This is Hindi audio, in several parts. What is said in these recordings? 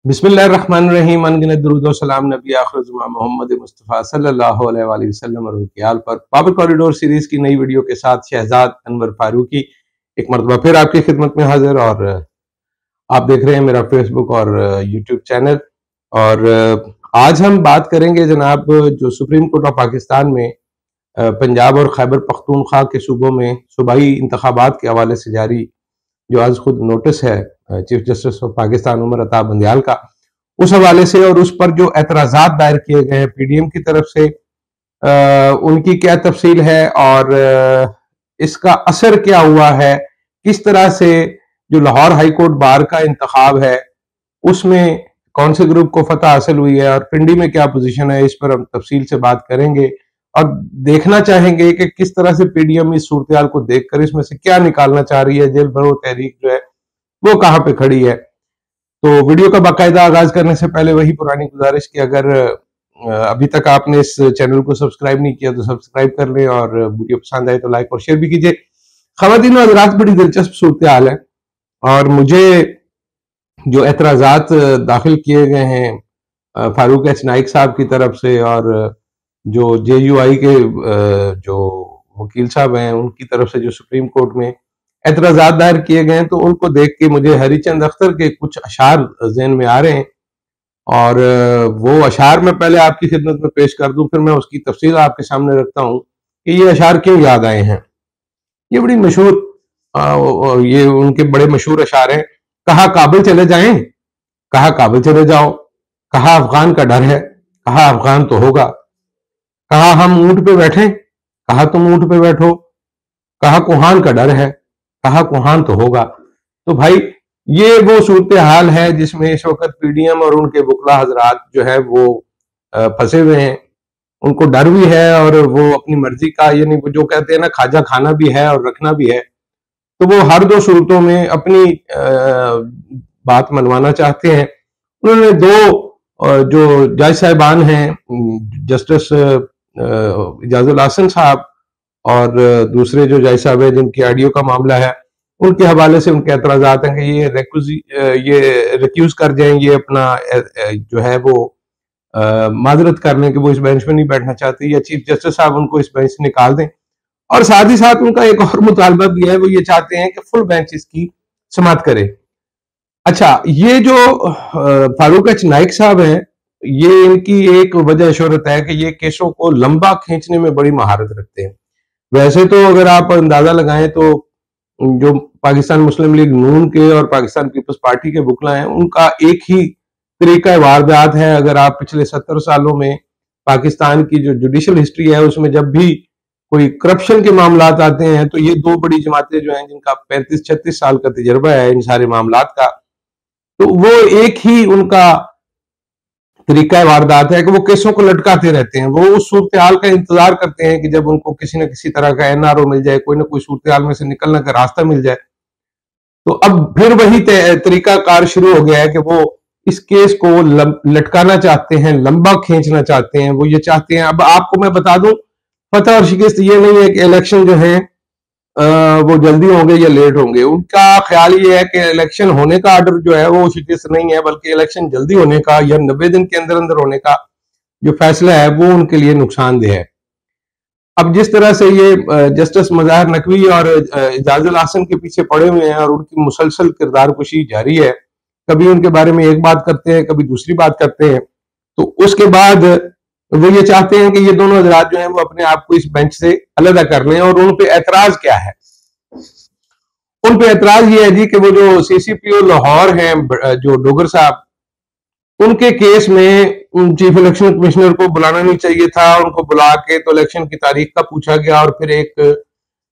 बिस्मिल्लाहिर्रहमानिर्रहीम। अनगिनत दुरूद व सलाम नबी आखिर ज़ुमा मोहम्मद मुस्तफ़ा सल्लल्लाहु अलैहि वसल्लम और उनके आल पर। बाबर कॉरिडोर सीरीज की नई वीडियो के साथ शहजाद अनवर फारूकी एक मरतबा फिर आपकी खिदमत में हाजिर। और आप देख रहे हैं मेरा फेसबुक और यूट्यूब चैनल। और आज हम बात करेंगे जनाब, जो सुप्रीम कोर्ट ऑफ पाकिस्तान में पंजाब और खैबर पख्तूनख्वा के सूबों में सूबाई इंतखाबात के हवाले से जारी जो आज खुद नोटिस है chief justice of Pakistan Umar Ata Bandial का, उस हवाले से और उस पर जो एतराजात दायर किए गए हैं पीडीएम की तरफ से, उनकी क्या तफसील है और इसका असर क्या हुआ है, किस तरह से जो लाहौर हाईकोर्ट बार का इंतखाब है उसमें कौन से ग्रुप को फतह हासिल हुई है और पिंडी में क्या पोजीशन है, इस पर हम तफसील से बात करेंगे और देखना चाहेंगे कि किस तरह से पीडीएम इस सूरत को देखकर इसमें से क्या निकालना चाह रही है। जेल भरो तहरीक जो है वो कहां पे खड़ी है। तो वीडियो का बाकायदा आगाज करने से पहले वही पुरानी गुजारिश कि अगर अभी तक आपने इस चैनल को सब्सक्राइब नहीं किया तो सब्सक्राइब कर लें और वीडियो पसंद आए तो लाइक और शेयर भी कीजिए। ख़वातीन और हज़रात, बड़ी दिलचस्प सूरत हाल है और मुझे जो एतराजात दाखिल किए गए हैं फारूक एच नाइक साहब की तरफ से और जो JUI के जो वकील साहब हैं उनकी तरफ से जो सुप्रीम कोर्ट में एतराजात दायर किए गए हैं, तो उनको देख के मुझे हरीचंद अख्तर के कुछ अशार ज़हन में आ रहे हैं और वो अशार मैं पहले आपकी खिदमत में पेश कर दूं, फिर मैं उसकी तफसील आपके सामने रखता हूं कि ये अशार क्यों याद आए हैं। ये बड़ी मशहूर ये उनके बड़े मशहूर अशार हैं। कहा काबिल चले जाएं, कहा काबिल चले जाओ, कहा अफगान का डर है, कहा अफगान तो होगा, कहा हम ऊंट पे बैठे, कहा तुम ऊंट पे बैठो, कहा कुहान का डर है, कहा कुहान तो होगा। तो भाई ये वो सूरत हाल है जिसमें इस वक्त पीडीएम और उनके बुकला हजरात जो है वो फंसे हुए हैं। उनको डर भी है और वो अपनी मर्जी का, यानी जो कहते हैं ना, खाजा खाना भी है और रखना भी है। तो वो हर दो सूरतों में अपनी बात मनवाना चाहते हैं। उन्होंने दो जो जज साहिबान हैं, जस्टिस इजाजुल हसन साहब और दूसरे जो जज साहब है जिनकी ऑडियो का मामला है, उनके हवाले से उनके एतराजात हैं कि ये रिक्यूज कर जाएं, ये अपना जो है वो माजरत कर लें कि वो इस बेंच में नहीं बैठना चाहते या चीफ जस्टिस साहब उनको इस बेंच से निकाल दें। और साथ ही साथ उनका एक और मुतालबा भी है, वो ये चाहते हैं कि फुल बेंच इसकी समाअत करे। अच्छा, ये जो फारूक एच नाइक साहब हैं, ये इनकी एक वजह शोहरत है कि ये केसों को लंबा खींचने में बड़ी महारत रखते हैं। वैसे तो अगर आप अंदाजा लगाएं तो जो पाकिस्तान मुस्लिम लीग नून के और पाकिस्तान पीपल्स पार्टी के बुकला हैं, उनका एक ही तरीका वारदात है। अगर आप पिछले 70 सालों में पाकिस्तान की जो जुडिशल हिस्ट्री है उसमें जब भी कोई करप्शन के मामला आते हैं तो ये दो बड़ी जमातें जो हैं जिनका 35-36 साल का तजर्बा है इन सारे मामलात का, तो वो एक ही उनका तरीका वारदात है कि वो केसों को लटकाते रहते हैं। वो उस सूरत हाल का इंतजार करते हैं कि जब उनको किसी न किसी तरह का NRO मिल जाए, कोई ना कोई सूरत हाल में से निकलने का रास्ता मिल जाए। तो अब फिर वही तरीका कार शुरू हो गया है कि वो इस केस को लटकाना चाहते हैं, लंबा खींचना चाहते हैं। वो ये चाहते हैं, अब आपको मैं बता दूं, फतह और शिकस्त ये नहीं है कि इलेक्शन जो है वो जल्दी होंगे या लेट होंगे। उनका ख्याल ये है कि इलेक्शन होने का आर्डर जो है वो शिकस्त नहीं है, बल्कि इलेक्शन जल्दी होने का या 90 दिन के अंदर अंदर होने का जो फैसला है वो उनके लिए नुकसानदेह है। अब जिस तरह से ये जस्टिस मज़ाहिर नकवी और इजाजुल हसन के पीछे पड़े हुए हैं और उनकी मुसलसल किरदार कुशी जारी है, कभी उनके बारे में एक बात करते हैं, कभी दूसरी बात करते हैं, तो उसके बाद वो ये चाहते हैं कि ये दोनों हजरात जो हैं वो अपने आप को इस बेंच से अलग कर लें। और उन पे ऐतराज क्या है? उन पे ऐतराज ये है जी कि वो जो CCPO लाहौर हैं, जो डोगर साहब, उनके केस में चीफ इलेक्शन कमिश्नर को बुलाना नहीं चाहिए था। उनको बुला के तो इलेक्शन की तारीख का पूछा गया और फिर एक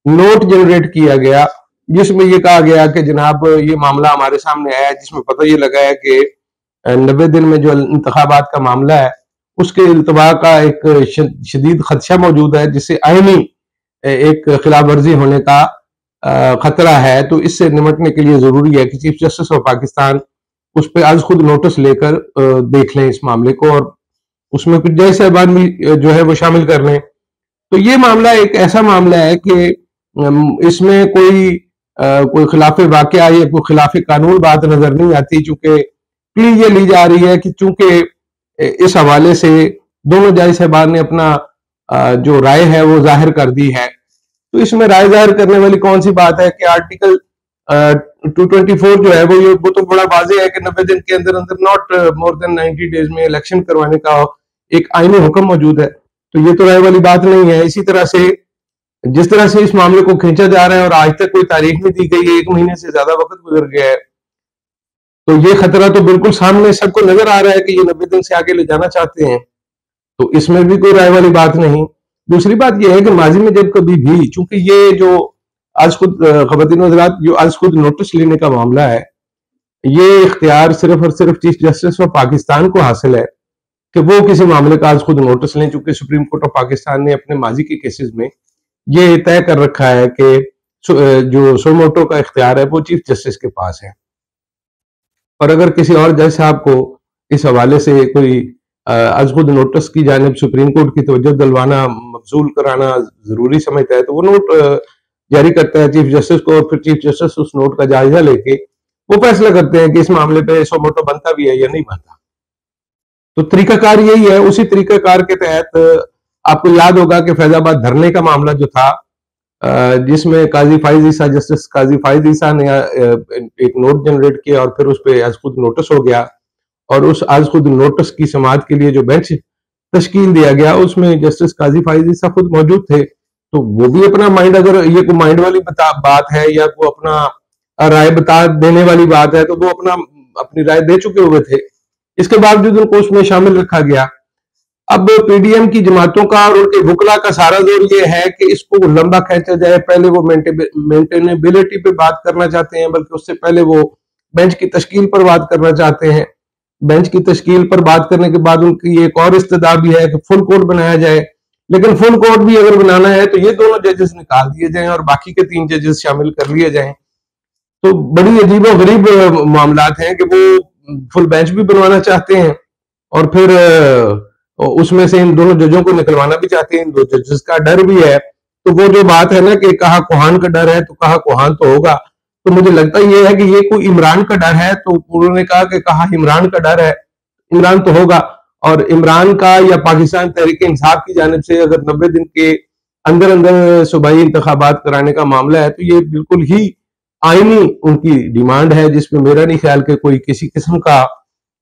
नोट जनरेट किया गया जिसमें ये कहा गया कि जनाब ये मामला हमारे सामने आया, जिसमें पता ये लगा है कि 90 दिन में जो इंतखाबात का मामला है उसके इल्तवा का एक शदीद खदशा मौजूद है, जिससे आईनी एक खिलाफ वर्जी होने का खतरा है। तो इससे निपटने के लिए जरूरी है कि चीफ जस्टिस ऑफ पाकिस्तान उस पर आज खुद नोटिस लेकर देख लें इस मामले को और उसमें कुछ जज साहिबान भी जो है वो शामिल कर लें। तो ये मामला एक ऐसा मामला है कि इसमें कोई खिलाफ वाक़या या कोई खिलाफ कानून बात नजर नहीं आती, चूंकि प्ली ये ली जा रही है कि चूंकि इस हवाले से दोनों जज साहबान ने अपना जो राय है वो जाहिर कर दी है, तो इसमें राय जाहिर करने वाली कौन सी बात है कि आर्टिकल 224 जो है वो तो बड़ा वाज़ेह है कि 90 दिन के अंदर अंदर नॉट मोर देन 90 डेज में इलेक्शन करवाने का एक आईनी हुक्म मौजूद है। तो ये तो राय वाली बात नहीं है। इसी तरह से जिस तरह से इस मामले को खींचा जा रहा है और आज तक कोई तारीख नहीं दी गई है, 1 महीने से ज्यादा वक्त गुजर गया है, तो ये खतरा तो बिल्कुल सामने सबको नजर आ रहा है कि ये 90 दिन से आगे ले जाना चाहते हैं। तो इसमें भी कोई राय वाली बात नहीं। दूसरी बात यह है कि माजी में जब कभी भी, चूंकि ये जो आज खुद खवातीन हज़रात जो आज खुद नोटिस लेने का मामला है, ये इख्तियार सिर्फ और सिर्फ चीफ जस्टिस ऑफ पाकिस्तान को हासिल है कि वो किसी मामले का आज खुद नोटिस लें, चूंकि सुप्रीम कोर्ट ऑफ पाकिस्तान ने अपने माजी के केसेस में ये तय कर रखा है कि जो सो मोटो का इख्तियार है वो चीफ जस्टिस के पास है। और अगर किसी और जज साहब को इस हवाले से कोई आज खुद नोटिस की जानिब सुप्रीम कोर्ट की तवज्जो दिलवाना, मबसूल कराना जरूरी समझता है, तो वो नोट जारी करता है चीफ जस्टिस को, और फिर चीफ जस्टिस उस नोट का जायजा लेके वो फैसला करते हैं कि इस मामले पे सो मोटो बनता भी है या नहीं बनता। तो तरीकाकार यही है। उसी तरीकाकार के तहत आपको याद होगा कि फैजाबाद धरने का मामला जो था, जिसमें काजी फाइज ईसा, जस्टिस काजी फाइज ईसा ने एक नोट जनरेट किया और फिर उस पर आज खुद नोटिस हो गया, और उस आज खुद नोटिस की समाअत के लिए जो बेंच तश्कील दिया गया उसमें जस्टिस काजी फाइज ईसा खुद मौजूद थे। तो वो भी अपना माइंड, अगर ये कोई माइंड वाली बात है या कोई अपना राय बता देने वाली बात है, तो वो अपनी राय दे चुके हुए थे। इसके बावजूद उनको उसमें शामिल रखा गया। अब पीडीएम की जमातों का और उनके वुकला का सारा जोर ये है कि इसको लंबा खींचा जाए। पहले वो मेंटेनेबिलिटी पे बात करना चाहते हैं, बल्कि उससे पहले वो बेंच की तश्कील पर बात करना चाहते हैं। बेंच की तश्कील पर बात करने के बाद उनकी एक और इस्तदा भी है कि फुल कोर्ट बनाया जाए, लेकिन फुल कोर्ट भी अगर बनाना है तो ये दोनों जजेस निकाल दिए जाएं और बाकी के 3 जजेस शामिल कर लिए जाएं। तो बड़ी अजीब और गरीब मामलात हैं कि वो फुल बेंच भी बनवाना चाहते हैं और फिर उसमें से इन दोनों जजों को निकलवाना भी चाहते हैं। इन 2 जजेस का डर भी है। तो वो जो बात है ना कि कहा कोहान का डर है, तो कहा कोहान तो होगा। तो मुझे लगता ये है कि ये कोई इमरान का डर है, तो उन्होंने कहा कि कहा इमरान का डर है, इमरान तो होगा। और इमरान का या पाकिस्तान तहरीक इंसाफ की जानिब से अगर 90 दिन के अंदर अंदर सूबाई इंतखाबात कराने का मामला है, तो ये बिल्कुल ही आईनी उनकी डिमांड है, जिसमें मेरा नहीं ख्याल कि कोई किसी किस्म का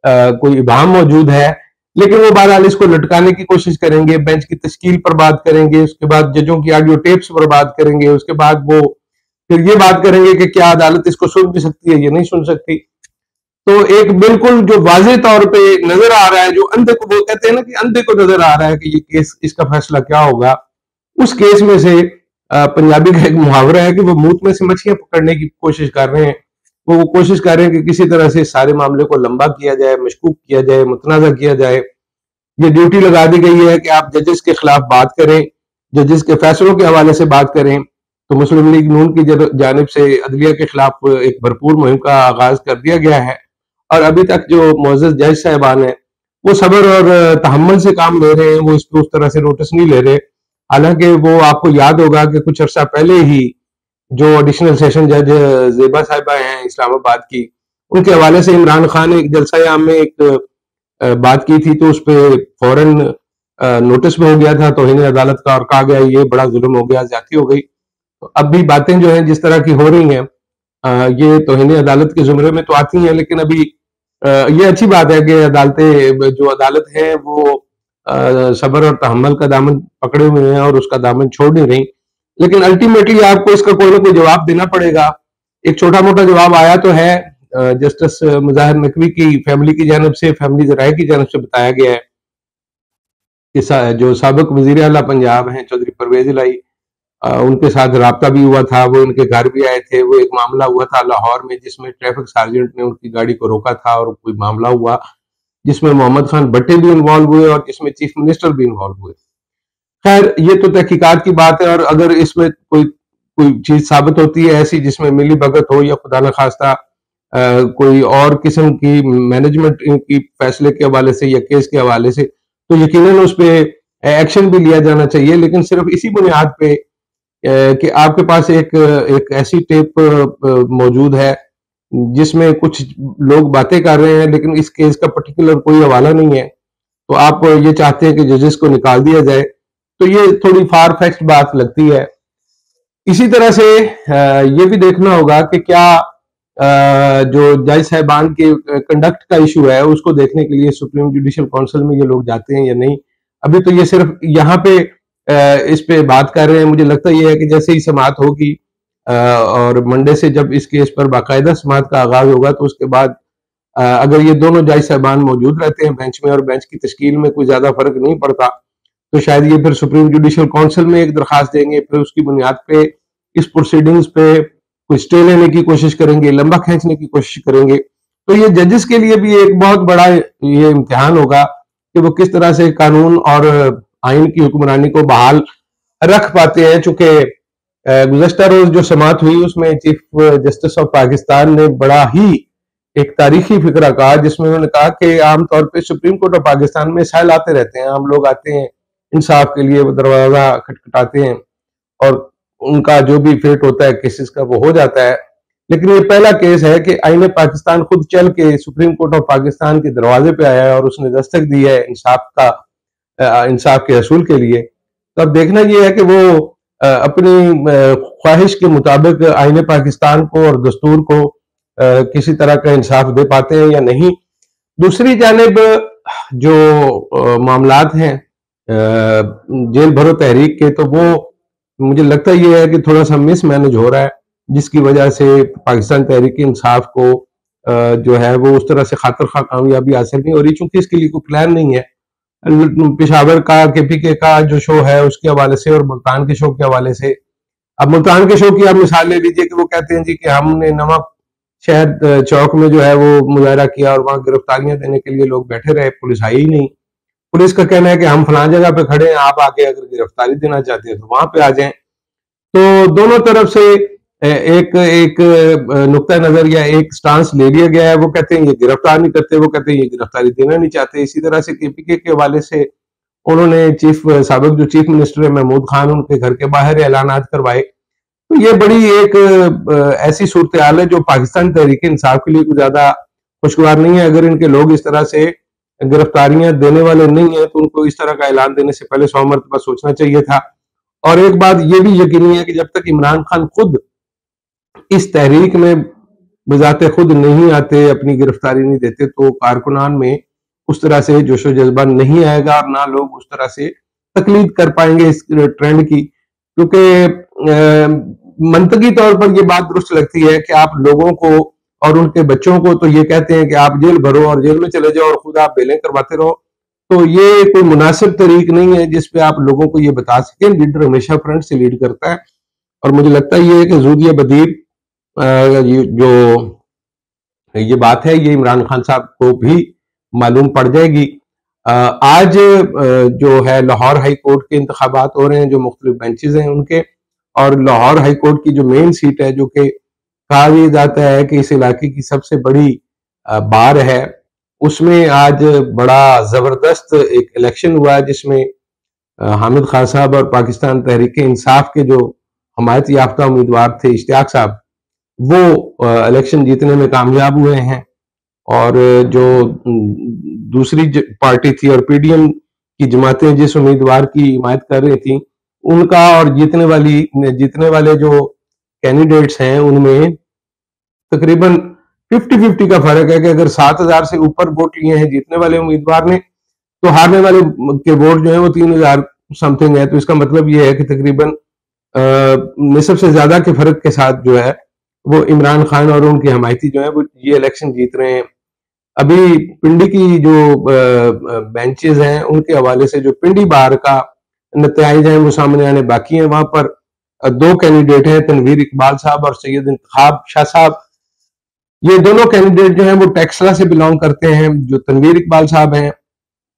कोई इबाम मौजूद है। लेकिन वो बहरहाल इसको लटकाने की कोशिश करेंगे, बेंच की तश्कील पर बात करेंगे, उसके बाद जजों की ऑडियो टेप्स पर बात करेंगे, उसके बाद वो फिर ये बात करेंगे कि क्या अदालत इसको सुन भी सकती है या नहीं सुन सकती। तो एक बिल्कुल जो वाज़ेह तौर पे नजर आ रहा है, जो अंधे को, वो कहते हैं ना कि अंधे को नजर आ रहा है कि ये केस, इसका फैसला क्या होगा। उस केस में से पंजाबी का एक मुहावरा है कि वो मूत में से मछलियां पकड़ने की कोशिश कर रहे हैं। वो कोशिश कर रहे हैं कि किसी तरह से सारे मामले को लंबा किया जाए, मशकूक किया जाए, मुतनाज़ा किया जाए। ये ड्यूटी लगा दी गई है कि आप जजेस के खिलाफ बात करें, जजेस के फैसलों के हवाले से बात करें। तो मुस्लिम लीग नून की जानिब से अदलिया के खिलाफ एक भरपूर मुहिम का आगाज कर दिया गया है, और अभी तक जो मोअज़्ज़ज़ जज साहिबान है वो सब्र और तहम्मुल से काम ले रहे हैं, वो इसको उस तरह से नोटिस नहीं ले रहे। हालांकि वो आपको याद होगा कि कुछ अर्सा पहले ही जो एडिशनल सेशन जज ज़ेबा साहिबा हैं इस्लामाबाद की, उनके हवाले से इमरान खान ने एक जलसा आम में एक बात की थी, तो उस पर फौरन नोटिस में हो गया था तौहीन अदालत का, और कहा गया ये बड़ा जुल्म हो गया, ज्यादती हो गई। तो अब भी बातें जो हैं जिस तरह की हो रही हैं, ये तौहीन अदालत के जुमरे में तो आती हैं, लेकिन अभी ये अच्छी बात है कि अदालतें, जो अदालत है वो सब्र और तहम्मुल का दामन पकड़े हुए हैं और उसका दामन छोड़ नहीं रही। लेकिन अल्टीमेटली आपको इसका कोई ना कोई जवाब देना पड़ेगा। एक छोटा मोटा जवाब आया तो है, जस्टिस मुज़ाहिर नकवी की फैमिली की जानिब से, फैमिली ज़राए की जानिब से बताया गया है कि जो साबिक वज़ीर आला पंजाब हैं चौधरी परवेज इलाही, उनके साथ राब्ता भी हुआ था, वो उनके घर भी आए थे। वो एक मामला हुआ था लाहौर में जिसमें ट्रैफिक सार्जेंट ने उनकी गाड़ी को रोका था, और कोई मामला हुआ जिसमें मोहम्मद खान भट्टे भी इन्वॉल्व हुए और जिसमें चीफ मिनिस्टर भी इन्वॉल्व हुए। खैर ये तो तहकीकात की बात है, और अगर इसमें कोई कोई चीज साबित होती है ऐसी जिसमें मिली भगत हो या खुदा न खास्ता कोई और किस्म की मैनेजमेंट की फैसले के हवाले से या केस के हवाले से, तो यकीनन उस पर एक्शन भी लिया जाना चाहिए। लेकिन सिर्फ इसी बुनियाद पे कि आपके पास एक ऐसी टेप मौजूद है जिसमें कुछ लोग बातें कर रहे हैं लेकिन इस केस का पर्टिकुलर कोई हवाला नहीं है, तो आप ये चाहते हैं कि जजेस को निकाल दिया जाए, तो ये थोड़ी फार फेच्ड बात लगती है। इसी तरह से ये भी देखना होगा कि क्या जो जज साहबान के कंडक्ट का इशू है उसको देखने के लिए सुप्रीम जुडिशियल काउंसिल में ये लोग जाते हैं या नहीं। अभी तो ये सिर्फ यहाँ पे इस पे बात कर रहे हैं। मुझे लगता ये है कि जैसे ही समाअत होगी और मंडे से जब इस केस पर बाकायदा समाअत का आगाज होगा, तो उसके बाद अगर ये दोनों जज साहबान मौजूद रहते हैं बेंच में और बेंच की तश्कील में कोई ज्यादा फर्क नहीं पड़ता, तो शायद ये फिर सुप्रीम जुडिशियल काउंसिल में एक दरखास्त देंगे, फिर उसकी बुनियाद पे इस प्रोसीडिंग्स पे कोई स्टे लेने की कोशिश करेंगे, लंबा खींचने की कोशिश करेंगे। तो ये जजेस के लिए भी एक बहुत बड़ा ये इम्तिहान होगा कि वो किस तरह से कानून और आइन की हुक्मरानी को बहाल रख पाते हैं। चूंकि गुज़श्ता रोज जो समाअत हुई उसमें चीफ जस्टिस ऑफ पाकिस्तान ने बड़ा ही एक तारीखी फिक्रा कहा, जिसमें उन्होंने कहा कि आमतौर पर सुप्रीम कोर्ट ऑफ पाकिस्तान में साइल आते रहते हैं, आम लोग आते हैं इंसाफ के लिए, वो दरवाजा खटखटाते हैं और उनका जो भी फेट होता है केसेस का वो हो जाता है। लेकिन ये पहला केस है कि आईने पाकिस्तान खुद चल के सुप्रीम कोर्ट ऑफ पाकिस्तान के दरवाजे पे आया है और उसने दस्तक दी है इंसाफ के असूल के लिए। तो अब देखना ये है कि वो अपनी ख्वाहिश के मुताबिक आईने पाकिस्तान को और दस्तूर को किसी तरह का इंसाफ दे पाते हैं या नहीं। दूसरी जानिब जो मामलात हैं जेल भरो तहरीक के, तो वो मुझे लगता ये है कि थोड़ा सा मिस मैनेज हो रहा है, जिसकी वजह से पाकिस्तान तहरीक इंसाफ को जो है वो उस तरह से खातिर खा कामयाबी हासिल नहीं हो रही, चूंकि इसके लिए कोई प्लान नहीं है। पेशावर का KPK का जो शो है उसके हवाले से और मुल्तान के शो के हवाले से, अब मुल्तान के शो की आप मिसाल ले लीजिए कि वो कहते हैं जी कि हमने नवा शहर चौक में जो है वो मुजाहरा किया और वहां गिरफ्तारियां देने के लिए लोग बैठे रहे, पुलिस आई ही नहीं। पुलिस का कहना है कि हम फलां जगह पे खड़े हैं, आप आके अगर गिरफ्तारी देना चाहते हैं तो वहां पे आ जाएं। तो दोनों तरफ से एक एक नुक्ता नजर या एक स्टांस ले लिया गया है। वो कहते हैं ये गिरफ्तार नहीं करते, वो कहते हैं ये गिरफ्तारी देना नहीं चाहते। इसी तरह से KPK के हवाले से उन्होंने साबिक जो चीफ मिनिस्टर है महमूद खान, उनके घर के बाहर ऐलानात करवाए। तो ये बड़ी एक ऐसी सूरत हाल है जो पाकिस्तान तहरीक इंसाफ के लिए कुछ ज्यादा खुशगवार नहीं है। अगर इनके लोग इस तरह से गिरफ्तारियां देने वाले नहीं है तो उनको इस तरह का ऐलान देने से पहले 100 मरतबा सोचना चाहिए था। और एक बात ये भी यकीनी है कि जब तक इमरान खान खुद इस तहरीक में बजाते खुद नहीं आते, अपनी गिरफ्तारी नहीं देते, तो कारकुनान में उस तरह से जोशो जज्बा नहीं आएगा और ना लोग उस तरह से तकलीद कर पाएंगे इस ट्रेंड की। क्योंकि मंतकी तौर पर यह बात दुरुस्त लगती है कि आप लोगों को और उनके बच्चों को तो ये कहते हैं कि आप जेल भरो और जेल में चले जाओ और खुद आप बेलें करवाते रहो, तो ये कोई मुनासिब तरीक नहीं है जिसपे आप लोगों को ये बता सकें। लीडर हमेशा फ्रंट से लीड करता है और मुझे लगता है कि ज़ूदिया बदीर जो ये बात है ये इमरान खान साहब को भी मालूम पड़ जाएगी। आज जो है लाहौर हाई कोर्ट के इंतखाबात हो रहे हैं, जो मुख्तलिफ बेंचेस हैं उनके, और लाहौर हाई कोर्ट की जो मेन सीट है, जो कि कहा यह जाता है कि इस इलाके की सबसे बड़ी बार है, उसमें आज बड़ा जबरदस्त एक इलेक्शन हुआ है जिसमें हामिद खान साहब और पाकिस्तान तहरीक इंसाफ के जो हमायत याफ्ता उम्मीदवार थे इश्तियाक साहब, वो इलेक्शन जीतने में कामयाब हुए हैं। और जो दूसरी पार्टी थी और PDM की जमातें जिस उम्मीदवार की हिमायत कर रही थी, उनका और जीतने वाले जो कैंडिडेट्स हैं उनमें तकरीबन 50-50 का फर्क है कि अगर 7,000 से ऊपर वोट लिए हैं जीतने वाले उम्मीदवार ने, तो हारने वाले के वोट जो है वो 3,000 समथिंग है। तो इसका मतलब ये है कि तकरीबन निसब से ज्यादा के फर्क के साथ जो है वो इमरान खान और उनके हमायती जो है वो ये इलेक्शन जीत रहे हैं। अभी पिंडी की जो बेंचेस हैं उनके हवाले से जो पिंडी बार का नतीजे हैं वो सामने आने बाकी हैं। वहां पर 2 कैंडिडेट हैं, तनवीर इकबाल साहब और सैयद इंतखाब शाह साहब। ये दोनों कैंडिडेट जो हैं वो टेक्सला से बिलोंग करते हैं। जो तनवीर इकबाल साहब हैं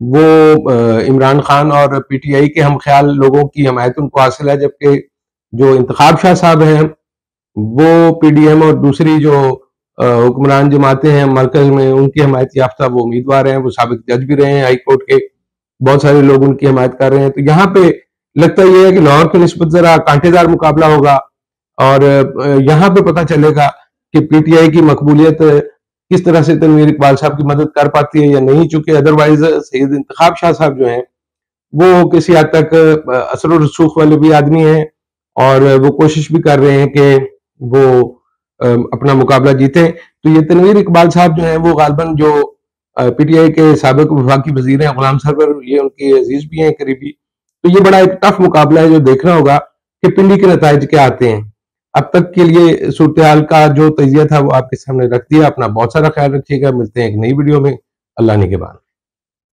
वो इमरान खान और PTI के हम ख्याल लोगों की हमायत उनको हासिल है, जबकि जो इंतखाब शाह साहब हैं वो PDM और दूसरी जो हुक्मरान जमातें हैं मरकज में उनकी हमायत याफ्ता वो उम्मीदवार हैं। वो साबिक जज भी रहे हैं हाई कोर्ट के, बहुत सारे लोग उनकी हमायत कर रहे हैं। तो यहाँ पे लगता यह है कि लाहौर की निस्बत जरा कांटेदार मुकाबला होगा और यहाँ पे पता चलेगा कि पीटीआई की मकबूलियत किस तरह से तनवीर इकबाल साहब की मदद कर पाती है या नहीं, चूंकि अदरवाइज सैयद इंतखाब शाह साहब जो हैं वो किसी हद तक असर और रसूख वाले भी आदमी हैं और वो कोशिश भी कर रहे हैं कि वो अपना मुकाबला जीते। तो ये तनवीर इकबाल साहब जो हैं वो गालबन जो पीटीआई के साबिक वफाकी वजीर हैं गुलाम सरवर, ये उनके अजीज भी हैं करीबी, तो ये बड़ा एक टफ मुकाबला है जो देखना होगा कि पिंडी के नतीजे क्या आते हैं। अब तक के लिए सूरत हाल का जो तजिया था वो आपके सामने रख दिया। अपना बहुत सारा ख्याल रखिएगा, मिलते हैं एक नई वीडियो में। अल्लाह निगहबान।